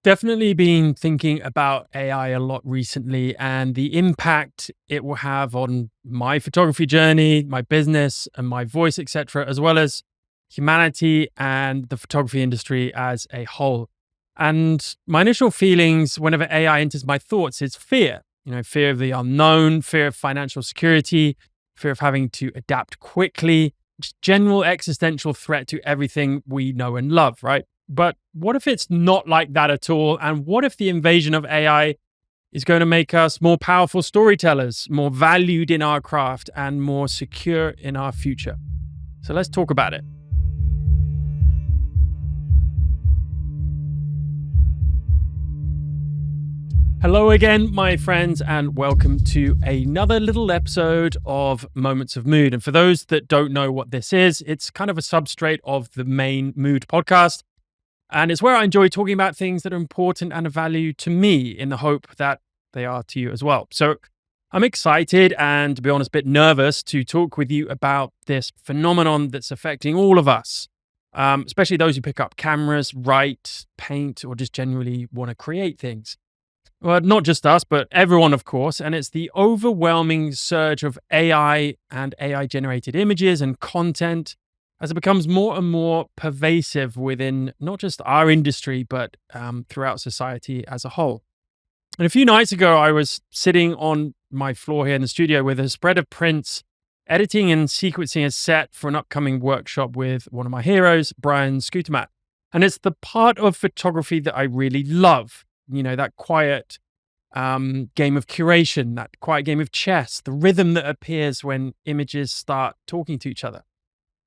Definitely been thinking about AI a lot recently and the impact it will have on my photography journey, my business, and my voice, etc., as well as humanity and the photography industry as a whole. And my initial feelings whenever AI enters my thoughts is fear. Fear of the unknown, fear of financial security, fear of having to adapt quickly, just general existential threat to everything we know and love, right? But what if it's not like that at all? And what if the invasion of AI is going to make us more powerful storytellers, more valued in our craft, and more secure in our future? So let's talk about it. Hello again, my friends, and welcome to another little episode of Moments of Mood. And for those that don't know what this is, it's kind of a substrate of the main Mood podcast. And it's where I enjoy talking about things that are important and of value to me in the hope that they are to you as well. So I'm excited and, to be honest, a bit nervous to talk with you about this phenomenon that's affecting all of us, especially those who pick up cameras, write, paint, or just generally want to create things. Well, not just us, but everyone, of course. And it's the overwhelming surge of AI and AI generated images and content as it becomes more and more pervasive within not just our industry, but throughout society as a whole. And a few nights ago, I was sitting on my floor here in the studio with a spread of prints, editing and sequencing a set for an upcoming workshop with one of my heroes, Brian Scootermat. And it's the part of photography that I really love. That quiet game of curation, that quiet game of chess, the rhythm that appears when images start talking to each other.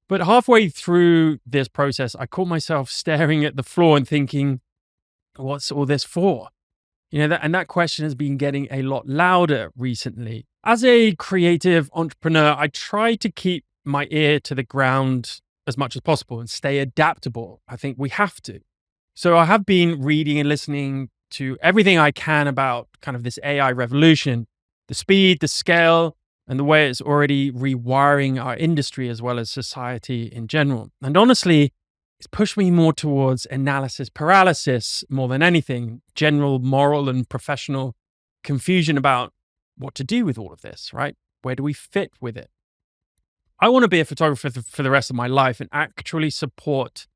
But halfway through this process, I caught myself staring at the floor and thinking, what's all this for? That question has been getting a lot louder recently. As a creative entrepreneur, I try to keep my ear to the ground as much as possible and stay adaptable. I think we have to. So I have been reading and listening to everything I can about kind of this AI revolution, the speed, the scale, and the way it's already rewiring our industry as well as society in general. And honestly, it's pushed me more towards analysis paralysis more than anything, general moral and professional confusion about what to do with all of this, right? Where do we fit with it? I want to be a photographer for the rest of my life and actually support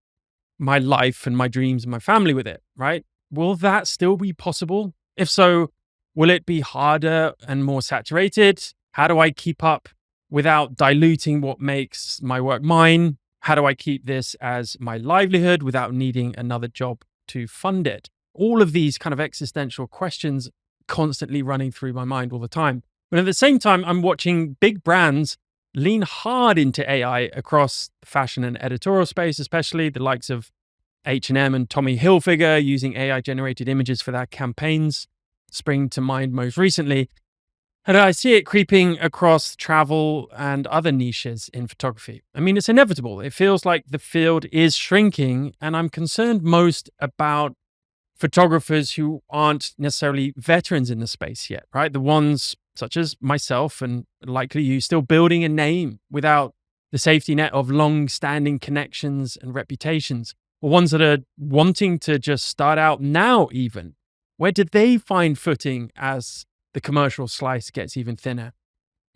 my life and my dreams and my family with it, right? Will that still be possible? If so, will it be harder and more saturated? How do I keep up without diluting what makes my work mine? How do I keep this as my livelihood without needing another job to fund it? All of these kind of existential questions constantly running through my mind all the time. But at the same time, I'm watching big brands lean hard into AI across the fashion and editorial space, especially the likes of H&M and Tommy Hilfiger using AI-generated images for their campaigns spring to mind most recently. And I see it creeping across travel and other niches in photography. I mean, it's inevitable. It feels like the field is shrinking, and I'm concerned most about photographers who aren't necessarily veterans in the space yet, right? The ones such as myself and likely you still building a name without the safety net of long-standing connections and reputations, or ones that are wanting to just start out now even. Where did they find footing as the commercial slice gets even thinner?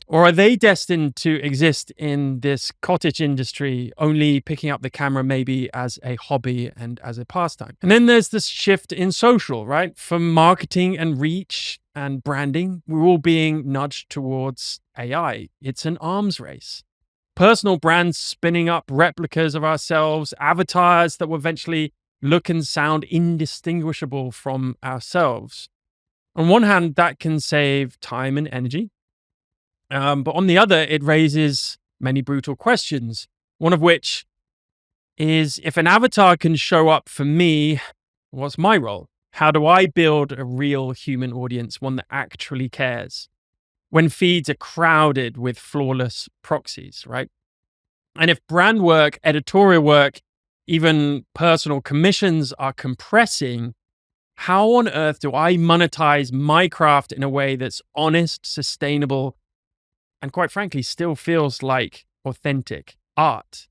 Or are they destined to exist in this cottage industry, only picking up the camera maybe as a hobby and as a pastime? And then there's this shift in social, right? From marketing and reach and branding, we're all being nudged towards AI. It's an arms race. Personal brands spinning up replicas of ourselves, avatars that will eventually look and sound indistinguishable from ourselves. On one hand, that can save time and energy. But on the other, it raises many brutal questions. One of which is, if an avatar can show up for me, what's my role? How do I build a real human audience, one that actually cares? When feeds are crowded with flawless proxies, right? And if brand work, editorial work, even personal commissions are compressing, how on earth do I monetize my craft in a way that's honest, sustainable, and quite frankly, still feels like authentic art?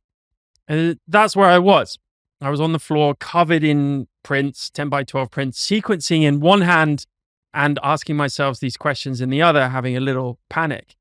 And that's where I was. I was on the floor covered in prints, 10 by 12 prints, sequencing in one hand and asking myself these questions in the other, having a little panic.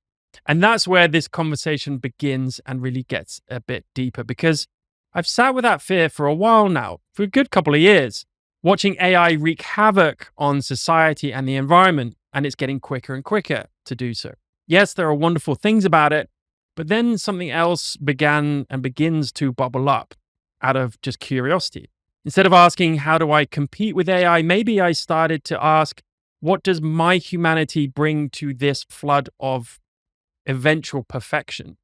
And that's where this conversation begins and really gets a bit deeper, because I've sat with that fear for a while now, for a good couple of years, watching AI wreak havoc on society and the environment, and it's getting quicker and quicker to do so. Yes, there are wonderful things about it, but then something else began and begins to bubble up out of just curiosity. Instead of asking, how do I compete with AI? Maybe I started to ask, what does my humanity bring to this flood of eventual perfection?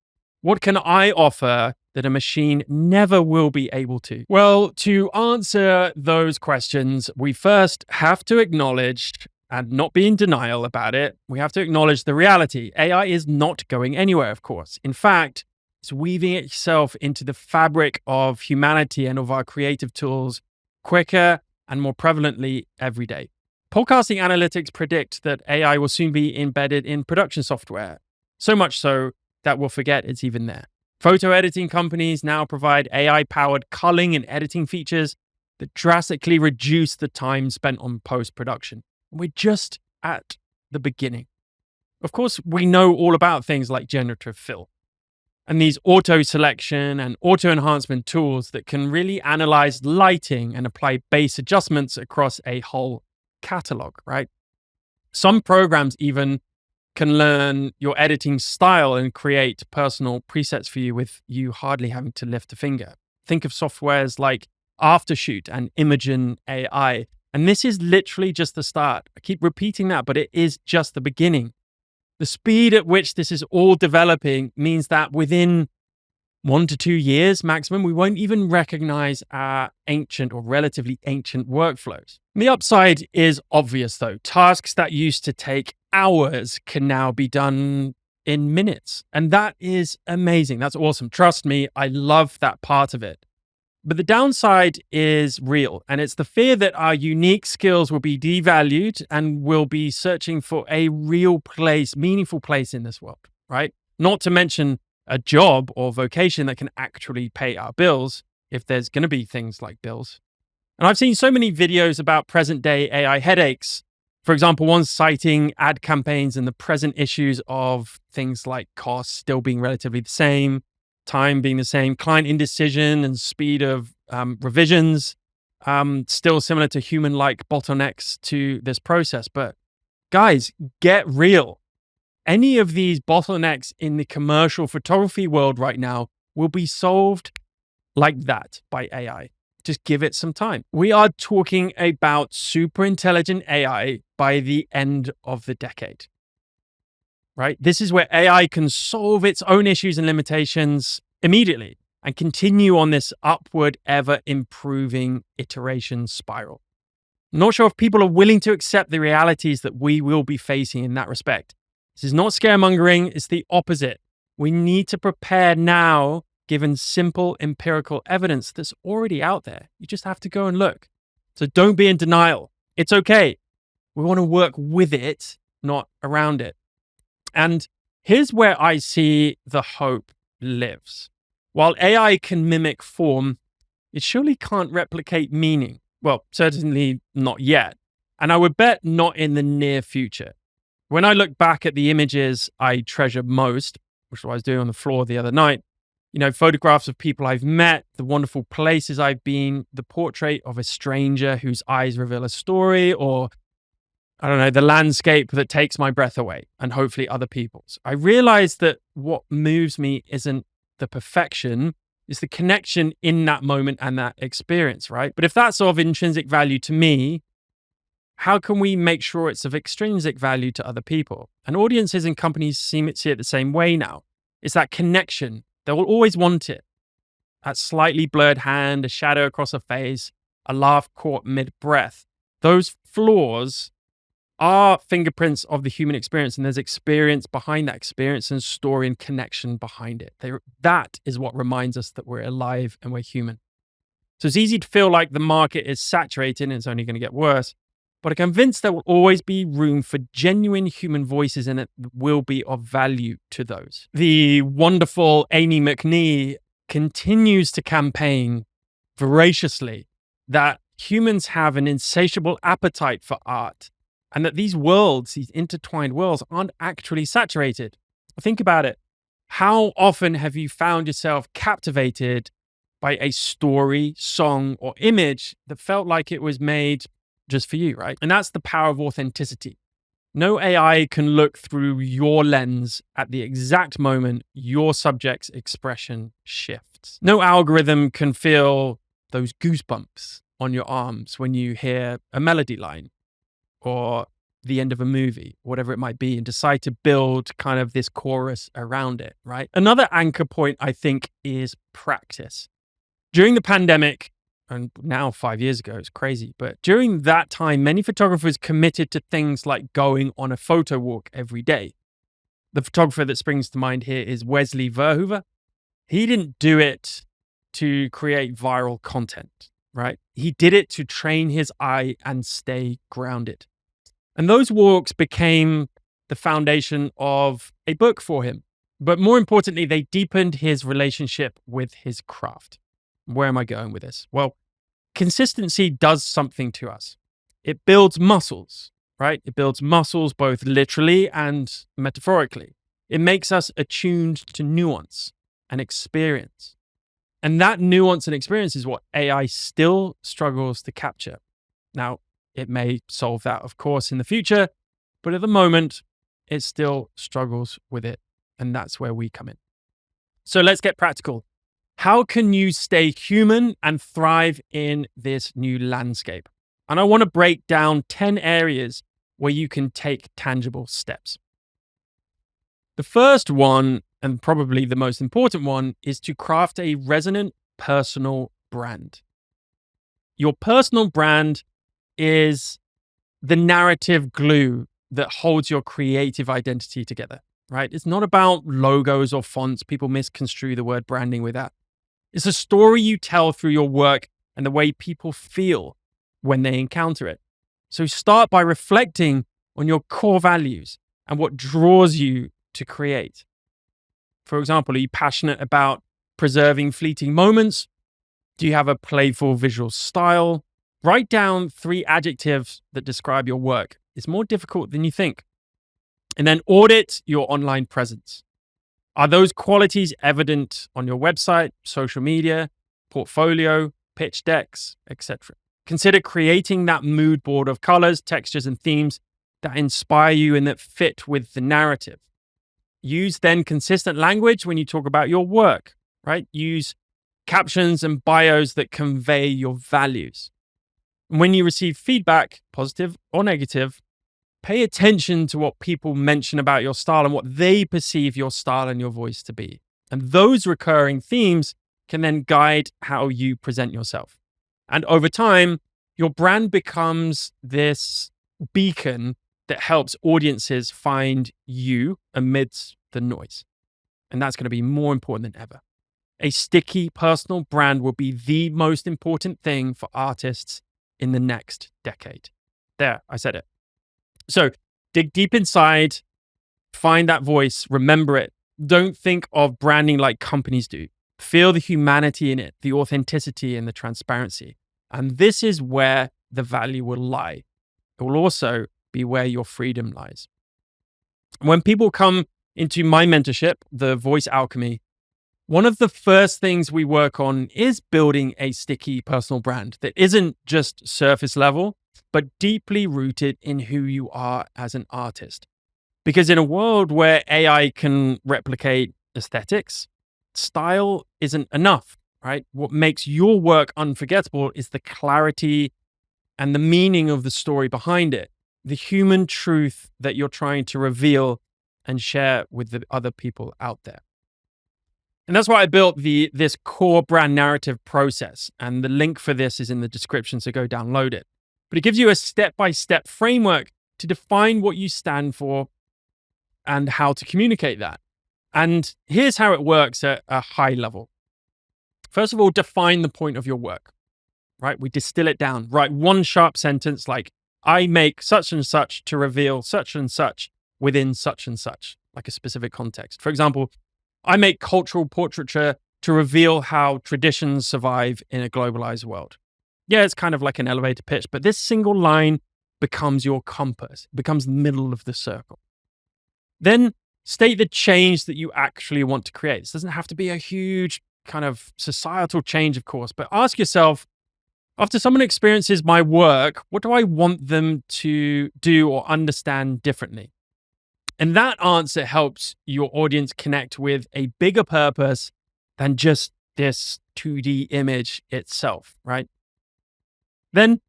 What can I offer that a machine never will be able to? Well, to answer those questions, we first have to acknowledge and not be in denial about it. We have to acknowledge the reality. AI is not going anywhere, of course. In fact, it's weaving itself into the fabric of humanity and of our creative tools quicker and more prevalently every day. Podcasting analytics predict that AI will soon be embedded in production software, so much so that we'll forget it's even there. Photo editing companies now provide AI-powered culling and editing features that drastically reduce the time spent on post-production. We're just at the beginning. Of course, we know all about things like generative fill and these auto selection and auto enhancement tools that can really analyze lighting and apply base adjustments across a whole catalog, right? Some programs even can learn your editing style and create personal presets for you with you hardly having to lift a finger. Think of softwares like Aftershoot and Imagen AI. And this is literally just the start. I keep repeating that, but it is just the beginning. The speed at which this is all developing means that within 1 to 2 years maximum, we won't even recognize our ancient or relatively ancient workflows. The upside is obvious though. Tasks that used to take hours can now be done in minutes. And that is amazing. That's awesome. Trust me, I love that part of it. But the downside is real, and it's the fear that our unique skills will be devalued and we'll be searching for a real place, meaningful place in this world, right? Not to mention a job or vocation that can actually pay our bills, if there's going to be things like bills. And I've seen so many videos about present day AI headaches. For example, one citing ad campaigns and the present issues of things like costs still being relatively the same, time being the same, client indecision and speed of revisions, still similar to human-like bottlenecks to this process. But guys, get real. Any of these bottlenecks in the commercial photography world right now will be solved like that by AI. Just give it some time. We are talking about super intelligent AI by the end of the decade, right? This is where AI can solve its own issues and limitations immediately and continue on this upward, ever improving iteration spiral. I'm not sure if people are willing to accept the realities that we will be facing in that respect. This is not scaremongering, it's the opposite. We need to prepare now, given simple empirical evidence that's already out there. You just have to go and look. So don't be in denial. It's okay. We want to work with it, not around it. And here's where I see the hope lives. While AI can mimic form, it surely can't replicate meaning. Well, certainly not yet. And I would bet not in the near future. When I look back at the images I treasure most, which is what I was doing on the floor the other night, photographs of people I've met, the wonderful places I've been, the portrait of a stranger whose eyes reveal a story, or the landscape that takes my breath away and hopefully other people's. I realize that what moves me isn't the perfection, it's the connection in that moment and that experience, right? But if that's of intrinsic value to me, how can we make sure it's of extrinsic value to other people? And audiences and companies see it the same way now. It's that connection. They will always want it. That slightly blurred hand, a shadow across a face, a laugh caught mid-breath. Those flaws are fingerprints of the human experience, and there's experience behind that experience and story and connection behind it. That is what reminds us that we're alive and we're human. So it's easy to feel like the market is saturated and it's only going to get worse. But I'm convinced there will always be room for genuine human voices, and it will be of value to those. The wonderful Amy McNee continues to campaign voraciously that humans have an insatiable appetite for art and that these worlds, these intertwined worlds, aren't actually saturated. Think about it. How often have you found yourself captivated by a story, song, or image that felt like it was made just for you, right? And that's the power of authenticity. No AI can look through your lens at the exact moment your subject's expression shifts. No algorithm can feel those goosebumps on your arms when you hear a melody line or the end of a movie, whatever it might be, and decide to build kind of this chorus around it, right? Another anchor point, I think, is practice. During the pandemic, and now 5 years ago, it's crazy, but during that time, many photographers committed to things like going on a photo walk every day. The photographer that springs to mind here is Wesley Verhoeven. He didn't do it to create viral content, right? He did it to train his eye and stay grounded. And those walks became the foundation of a book for him. But more importantly, they deepened his relationship with his craft. Where am I going with this? Well, consistency does something to us. It builds muscles, right? It builds muscles both literally and metaphorically. It makes us attuned to nuance and experience. And that nuance and experience is what AI still struggles to capture. Now, it may solve that, of course, in the future, but at the moment, it still struggles with it. And that's where we come in. So let's get practical. How can you stay human and thrive in this new landscape? And I want to break down 10 areas where you can take tangible steps. The first one, and probably the most important one, is to craft a resonant personal brand. Your personal brand is the narrative glue that holds your creative identity together, right? It's not about logos or fonts. People misconstrue the word branding with that. It's a story you tell through your work and the way people feel when they encounter it. So start by reflecting on your core values and what draws you to create. For example, are you passionate about preserving fleeting moments? Do you have a playful visual style? Write down 3 adjectives that describe your work. It's more difficult than you think. And then audit your online presence. Are those qualities evident on your website, social media, portfolio, pitch decks, etc.? Consider creating that mood board of colors, textures, and themes that inspire you and that fit with the narrative. Use then consistent language when you talk about your work, right? Use captions and bios that convey your values. And when you receive feedback, positive or negative, pay attention to what people mention about your style and what they perceive your style and your voice to be. And those recurring themes can then guide how you present yourself. And over time, your brand becomes this beacon that helps audiences find you amidst the noise. And that's going to be more important than ever. A sticky personal brand will be the most important thing for artists in the next decade. There, I said it. So dig deep inside, find that voice, remember it. Don't think of branding like companies do. Feel the humanity in it, the authenticity and the transparency. And this is where the value will lie. It will also be where your freedom lies. When people come into my mentorship, the Voice Alchemy, one of the first things we work on is building a sticky personal brand that isn't just surface level, but deeply rooted in who you are as an artist. Because in a world where AI can replicate aesthetics, style isn't enough, right? What makes your work unforgettable is the clarity and the meaning of the story behind it, the human truth that you're trying to reveal and share with the other people out there. And that's why I built this core brand narrative process. And the link for this is in the description, so go download it. But it gives you a step-by-step framework to define what you stand for and how to communicate that. And here's how it works at a high level. First of all, define the point of your work, right? We distill it down. Write one sharp sentence like, I make such and such to reveal such and such within such and such, like a specific context. For example, I make cultural portraiture to reveal how traditions survive in a globalized world. Yeah, it's kind of like an elevator pitch, but this single line becomes your compass, it becomes the middle of the circle. Then state the change that you actually want to create. This doesn't have to be a huge kind of societal change, of course, but ask yourself, after someone experiences my work, what do I want them to do or understand differently? And that answer helps your audience connect with a bigger purpose than just this 2D image itself, right? Then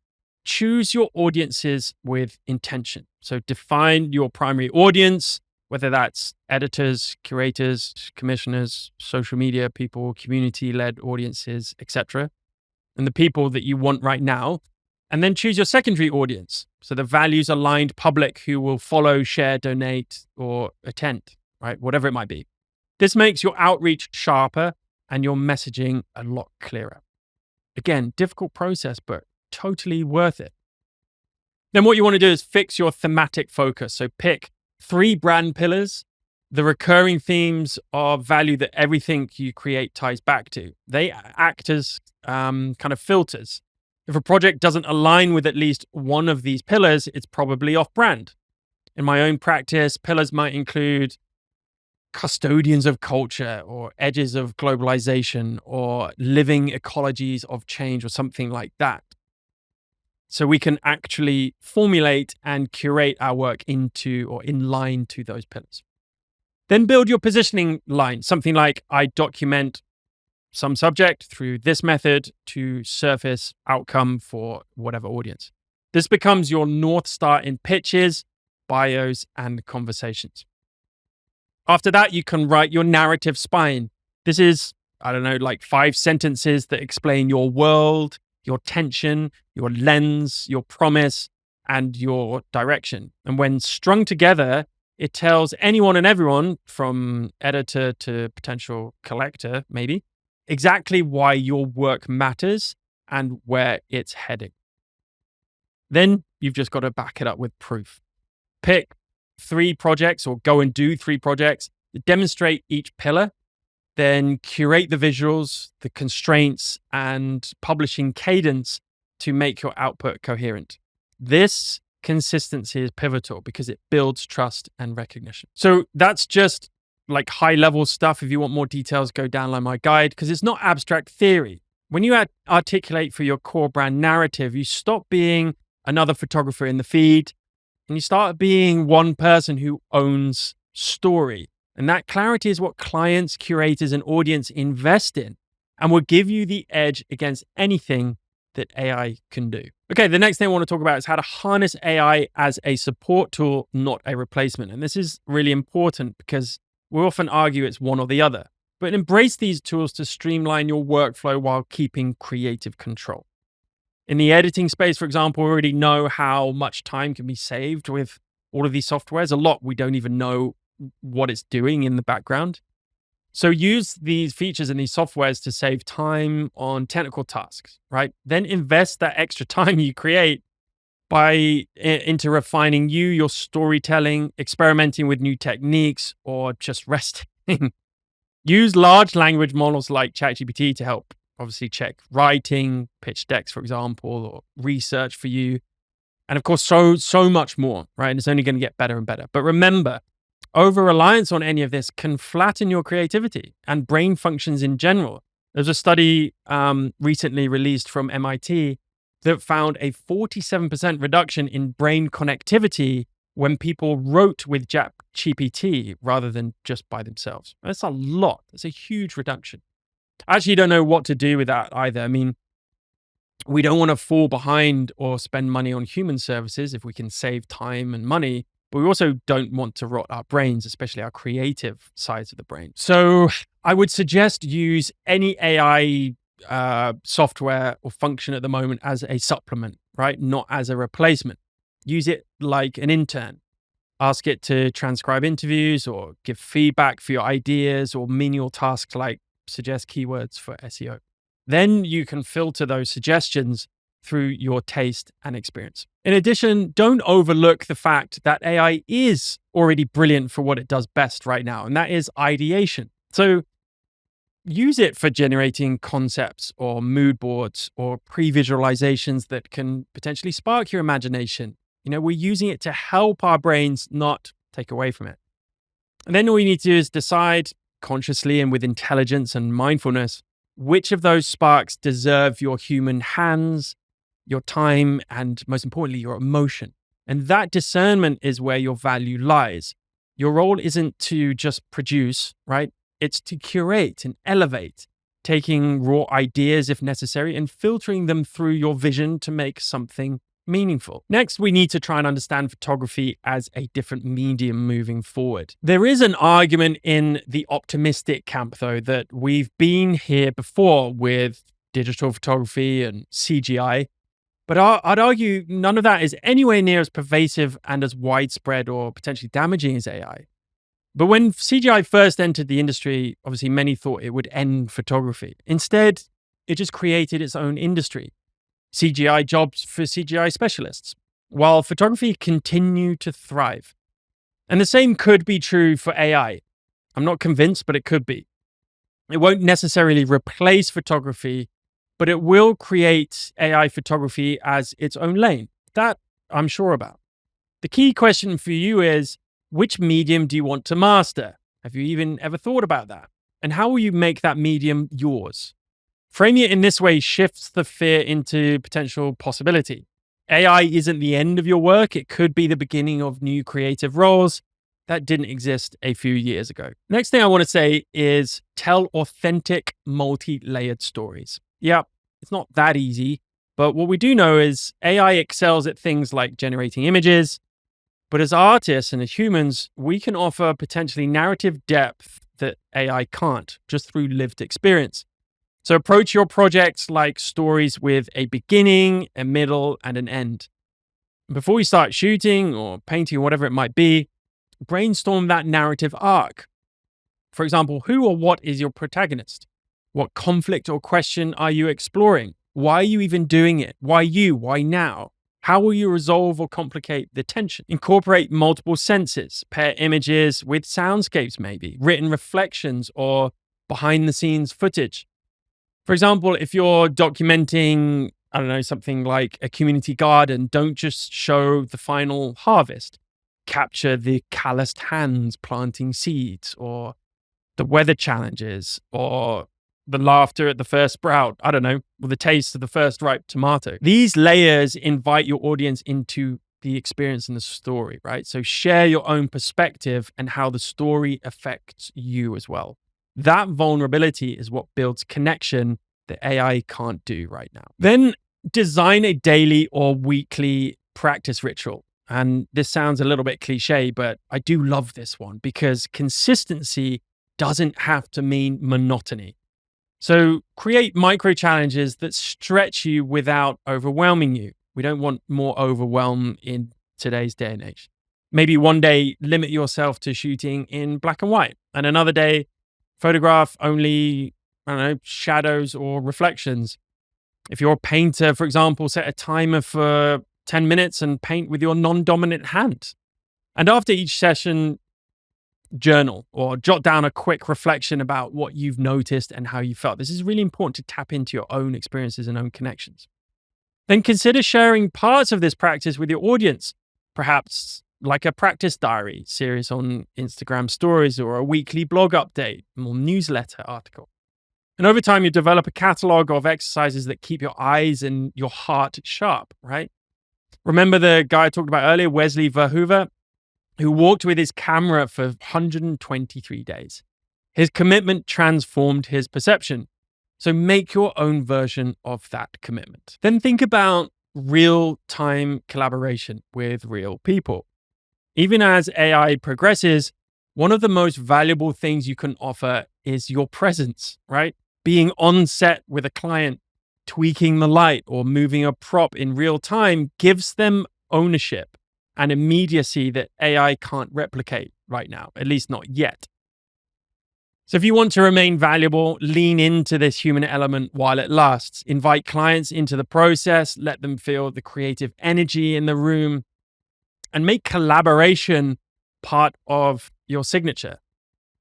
choose your audiences with intention. So define your primary audience, whether that's editors, curators, commissioners, social media people, community-led audiences, etc., and the people that you want right now. And then choose your secondary audience. So the values aligned public who will follow, share, donate, or attend, right? Whatever it might be. This makes your outreach sharper and your messaging a lot clearer. Again, difficult process, but totally worth it. Then what you want to do is fix your thematic focus. So pick 3 brand pillars, the recurring themes of value that everything you create ties back to. They act as kind of filters. If a project doesn't align with at least one of these pillars, it's probably off brand. In my own practice, pillars might include custodians of culture or edges of globalization or living ecologies of change or something like that. So we can actually formulate and curate our work into or in line to those pillars. Then build your positioning line, something like I document some subject through this method to surface outcome for whatever audience. This becomes your North Star in pitches, bios, and conversations. After that, you can write your narrative spine. This is, like 5 sentences that explain your world, your tension, your lens, your promise, and your direction. And when strung together, it tells anyone and everyone, from editor to potential collector, maybe, exactly why your work matters and where it's heading. Then you've just got to back it up with proof. Pick 3 projects or go and do 3 projects that demonstrate each pillar, then curate the visuals, the constraints, and publishing cadence to make your output coherent. This consistency is pivotal because it builds trust and recognition. So that's just like high level stuff. If you want more details, go download my guide because it's not abstract theory. When you articulate for your core brand narrative, you stop being another photographer in the feed and you start being one person who owns story. And that clarity is what clients, curators, and audience invest in and will give you the edge against anything that AI can do. Okay, the next thing I want to talk about is how to harness AI as a support tool, not a replacement. And this is really important because we often argue it's one or the other. But embrace these tools to streamline your workflow while keeping creative control. In the editing space, for example, we already know how much time can be saved with all of these softwares. A lot we don't even know what it's doing in the background. So use these features in these softwares to save time on technical tasks, right? Then invest that extra time you create into refining your storytelling, experimenting with new techniques, or just resting. Use large language models like ChatGPT to help obviously check writing, pitch decks, for example, or research for you. And of course, so much more, right? And it's only going to get better and better. But remember, over-reliance on any of this can flatten your creativity and brain functions in general. There's a study recently released from MIT that found a 47% reduction in brain connectivity when people wrote with ChatGPT rather than just by themselves. That's a lot. That's a huge reduction. I actually don't know what to do with that either. I mean, we don't want to fall behind or spend money on human services if we can save time and money, but we also don't want to rot our brains, especially our creative sides of the brain. So I would suggest use any AI software or function at the moment as a supplement, right? Not as a replacement. Use it like an intern. Ask it to transcribe interviews or give feedback for your ideas or menial tasks like suggest keywords for SEO. Then you can filter those suggestions through your taste and experience. In addition, don't overlook the fact that AI is already brilliant for what it does best right now, and that is ideation. So use it for generating concepts or mood boards or pre-visualizations that can potentially spark your imagination. We're using it to help our brains, not take away from it. And then all you need to do is decide consciously and with intelligence and mindfulness which of those sparks deserve your human hands, your time, and most importantly, your emotion. And that discernment is where your value lies. Your role isn't to just produce, right? It's to curate and elevate, taking raw ideas if necessary and filtering them through your vision to make something meaningful. Next, we need to try and understand photography as a different medium moving forward. There is an argument in the optimistic camp, though, that we've been here before with digital photography and CGI. But I'd argue none of that is anywhere near as pervasive and as widespread or potentially damaging as AI. But when CGI first entered the industry, obviously many thought it would end photography. Instead, it just created its own industry. CGI jobs for CGI specialists, while photography continued to thrive. And the same could be true for AI. I'm not convinced, but it could be. It won't necessarily replace photography, but it will create AI photography as its own lane. That I'm sure about. The key question for you is, which medium do you want to master? Have you even ever thought about that? And how will you make that medium yours? Framing it in this way shifts the fear into potential possibility. AI isn't the end of your work. It could be the beginning of new creative roles that didn't exist a few years ago. Next thing I want to say is tell authentic, multi-layered stories. Yeah, it's not that easy, but what we do know is AI excels at things like generating images, but as artists and as humans, we can offer potentially narrative depth that AI can't, just through lived experience. So approach your projects like stories with a beginning, a middle, and an end. Before you start shooting or painting or whatever it might be, brainstorm that narrative arc. For example, who or what is your protagonist? What conflict or question are you exploring? Why are you even doing it? Why you? Why now? How will you resolve or complicate the tension? Incorporate multiple senses, pair images with soundscapes maybe, written reflections or behind the scenes footage. For example, if you're documenting, something like a community garden, don't just show the final harvest. Capture the calloused hands planting seeds or the weather challenges or the laughter at the first sprout, or the taste of the first ripe tomato. These layers invite your audience into the experience and the story, right? So share your own perspective and how the story affects you as well. That vulnerability is what builds connection that AI can't do right now. Then design a daily or weekly practice ritual. And this sounds a little bit cliche, but I do love this one because consistency doesn't have to mean monotony. So create micro challenges that stretch you without overwhelming you. We don't want more overwhelm in today's day and age. Maybe one day limit yourself to shooting in black and white, and another day photograph only, shadows or reflections. If you're a painter, for example, set a timer for 10 minutes and paint with your non-dominant hand. And after each session, journal or jot down a quick reflection about what you've noticed and how you felt. This is really important to tap into your own experiences and own connections. Then consider sharing parts of this practice with your audience, perhaps like a practice diary series on Instagram stories or a weekly blog update or newsletter article. And over time, you develop a catalog of exercises that keep your eyes and your heart sharp, right? Remember the guy I talked about earlier, Wesley Verhoeven, who walked with his camera for 123 days. His commitment transformed his perception. So make your own version of that commitment. Then think about real-time collaboration with real people. Even as AI progresses, one of the most valuable things you can offer is your presence, right? Being on set with a client, tweaking the light or moving a prop in real time gives them ownership and immediacy that AI can't replicate right now, at least not yet. So if you want to remain valuable, lean into this human element while it lasts. Invite clients into the process, let them feel the creative energy in the room, and make collaboration part of your signature,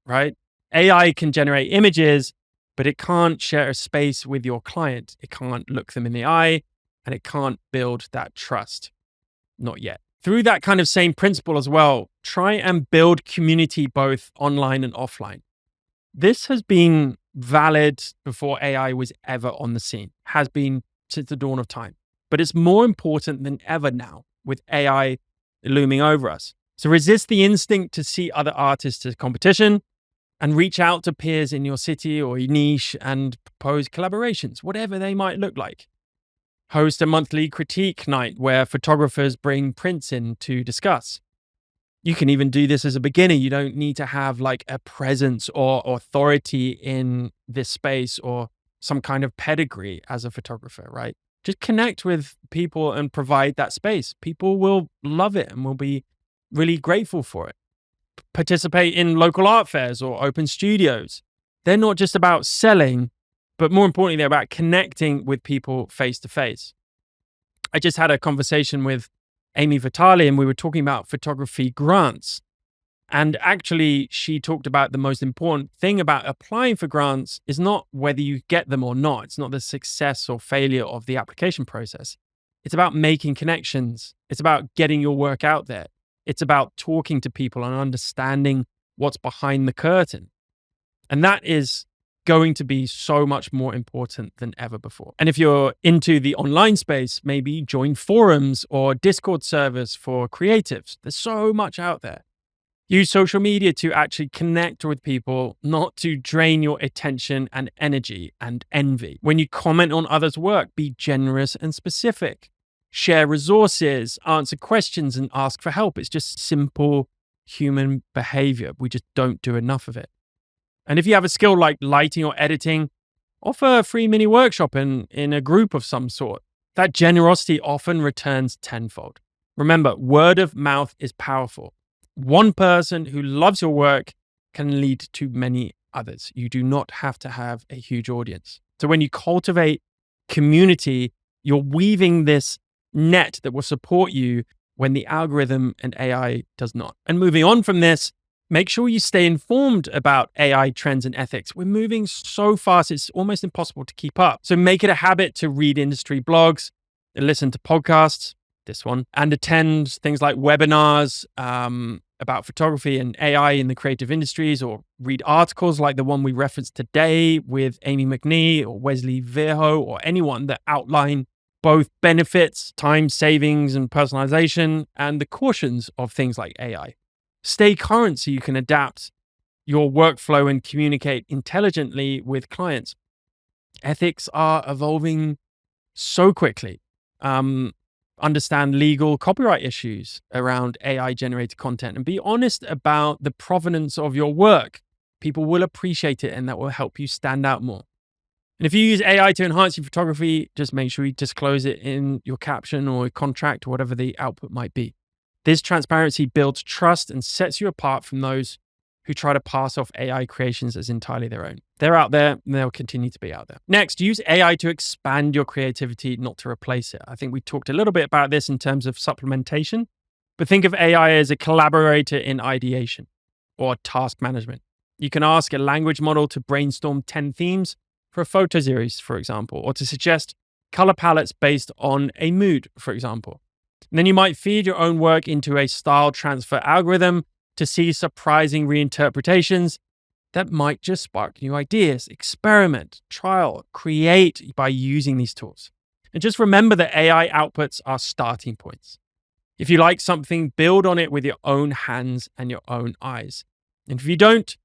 right? AI can generate images, but it can't share a space with your client. It can't look them in the eye, and it can't build that trust. Not yet. Through that kind of same principle as well, try and build community both online and offline. This has been valid before AI was ever on the scene, has been since the dawn of time. But it's more important than ever now with AI looming over us. So resist the instinct to see other artists as competition and reach out to peers in your city or your niche and propose collaborations, whatever they might look like. Host a monthly critique night where photographers bring prints in to discuss. You can even do this as a beginner. You don't need to have like a presence or authority in this space or some kind of pedigree as a photographer, right? Just connect with people and provide that space. People will love it and will be really grateful for it. Participate in local art fairs or open studios. They're not just about selling, but more importantly, they're about connecting with people face to face. I just had a conversation with Amy Vitale, and we were talking about photography grants. And actually, she talked about the most important thing about applying for grants is not whether you get them or not. It's not the success or failure of the application process. It's about making connections. It's about getting your work out there. It's about talking to people and understanding what's behind the curtain. And that is going to be so much more important than ever before. And if you're into the online space, maybe join forums or Discord servers for creatives. There's so much out there. Use social media to actually connect with people, not to drain your attention and energy and envy. When you comment on others' work, be generous and specific. Share resources, answer questions, and ask for help. It's just simple human behavior. We just don't do enough of it. And if you have a skill like lighting or editing, offer a free mini workshop in a group of some sort. That generosity often returns tenfold. Remember, word of mouth is powerful. One person who loves your work can lead to many others. You do not have to have a huge audience. So when you cultivate community, you're weaving this net that will support you when the algorithm and AI does not. And moving on from this, make sure you stay informed about AI trends and ethics. We're moving so fast, it's almost impossible to keep up. So make it a habit to read industry blogs, listen to podcasts, this one, and attend things like webinars about photography and AI in the creative industries, or read articles like the one we referenced today with Amy McNee or Wesley Virho or anyone that outline both benefits, time savings and personalization, and the cautions of things like AI. Stay current so you can adapt your workflow and communicate intelligently with clients. Ethics are evolving so quickly. Understand legal copyright issues around AI-generated content and be honest about the provenance of your work. People will appreciate it and that will help you stand out more. And if you use AI to enhance your photography, just make sure you disclose it in your caption or contract or whatever the output might be. This transparency builds trust and sets you apart from those who try to pass off AI creations as entirely their own. They're out there and they'll continue to be out there. Next, use AI to expand your creativity, not to replace it. I think we talked a little bit about this in terms of supplementation, but think of AI as a collaborator in ideation or task management. You can ask a language model to brainstorm 10 themes for a photo series, for example, or to suggest color palettes based on a mood, for example. And then you might feed your own work into a style transfer algorithm to see surprising reinterpretations that might just spark new ideas. Experiment, trial, create by using these tools. And just remember that AI outputs are starting points. If you like something, build on it with your own hands and your own eyes. And if you don't,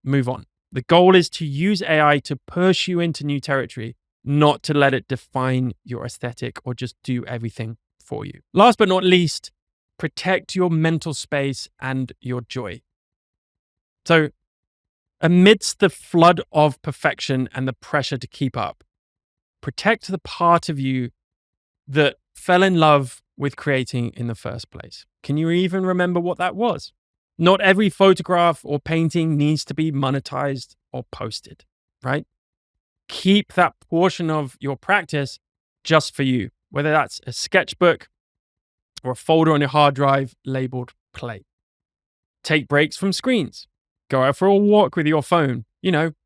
move on. The goal is to use AI to push you into new territory, not to let it define your aesthetic or just do everything for you. Last but not least, protect your mental space and your joy. So, amidst the flood of perfection and the pressure to keep up, protect the part of you that fell in love with creating in the first place. Can you even remember what that was? Not every photograph or painting needs to be monetized or posted, right? Keep that portion of your practice just for you, whether that's a sketchbook or a folder on your hard drive labeled play. Take breaks from screens. Go out for a walk with your phone.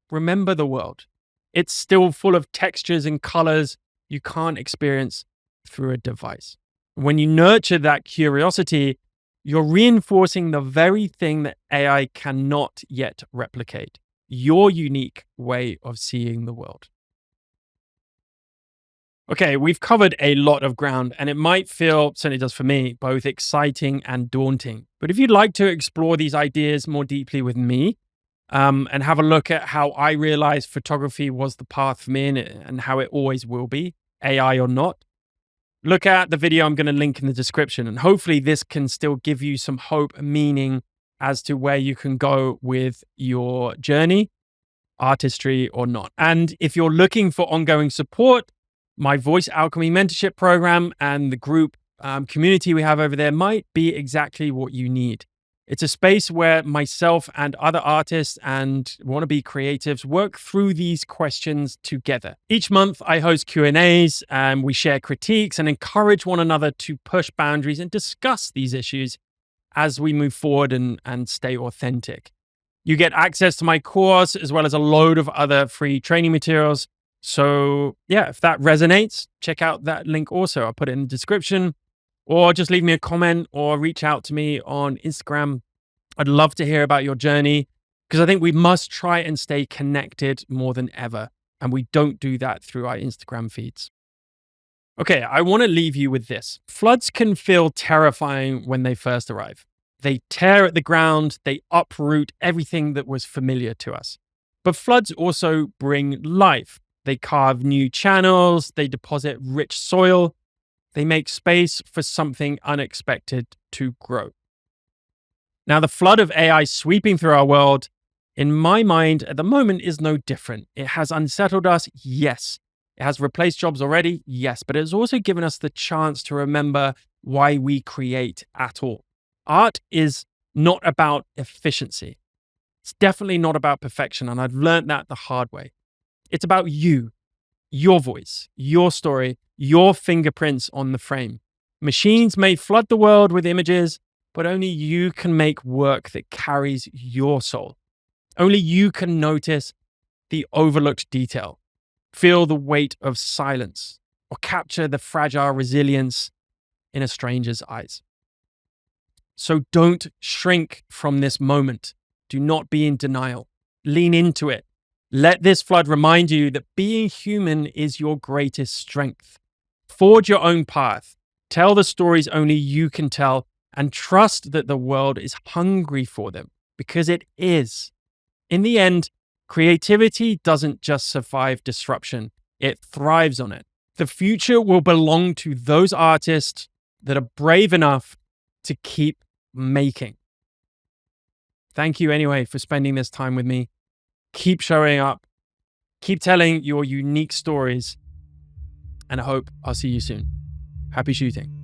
Remember the world. It's still full of textures and colors you can't experience through a device. When you nurture that curiosity, you're reinforcing the very thing that AI cannot yet replicate: your unique way of seeing the world. Okay, we've covered a lot of ground, and it might feel, certainly does for me, both exciting and daunting. But if you'd like to explore these ideas more deeply with me, and have a look at how I realized photography was the path for me and how it always will be, AI or not, look at the video I'm going to link in the description. And hopefully, this can still give you some hope and meaning as to where you can go with your journey, artistry or not. And if you're looking for ongoing support, my Voice Alchemy mentorship program and the group community we have over there might be exactly what you need. It's a space where myself and other artists and wannabe creatives work through these questions together. Each month, I host Q&As and we share critiques and encourage one another to push boundaries and discuss these issues as we move forward and stay authentic. You get access to my course as well as a load of other free training materials. So yeah, if that resonates, check out that link also. I'll put it in the description, or just leave me a comment or reach out to me on Instagram. I'd love to hear about your journey because I think we must try and stay connected more than ever. And we don't do that through our Instagram feeds. Okay, I want to leave you with this. Floods can feel terrifying when they first arrive. They tear at the ground, they uproot everything that was familiar to us. But floods also bring life. They carve new channels, they deposit rich soil, they make space for something unexpected to grow. Now, the flood of AI sweeping through our world, in my mind, at the moment is no different. It has unsettled us, yes. It has replaced jobs already, yes. But it has also given us the chance to remember why we create at all. Art is not about efficiency. It's definitely not about perfection. And I've learned that the hard way. It's about you, your voice, your story, your fingerprints on the frame. Machines may flood the world with images, but only you can make work that carries your soul. Only you can notice the overlooked detail, feel the weight of silence, or capture the fragile resilience in a stranger's eyes. So don't shrink from this moment. Do not be in denial. Lean into it. Let this flood remind you that being human is your greatest strength. Forge your own path. Tell the stories only you can tell, and trust that the world is hungry for them, because it is. In the end, creativity doesn't just survive disruption, it thrives on it. The future will belong to those artists that are brave enough to keep making. Thank you anyway for spending this time with me. Keep showing up, keep telling your unique stories, and I hope I'll see you soon. Happy shooting.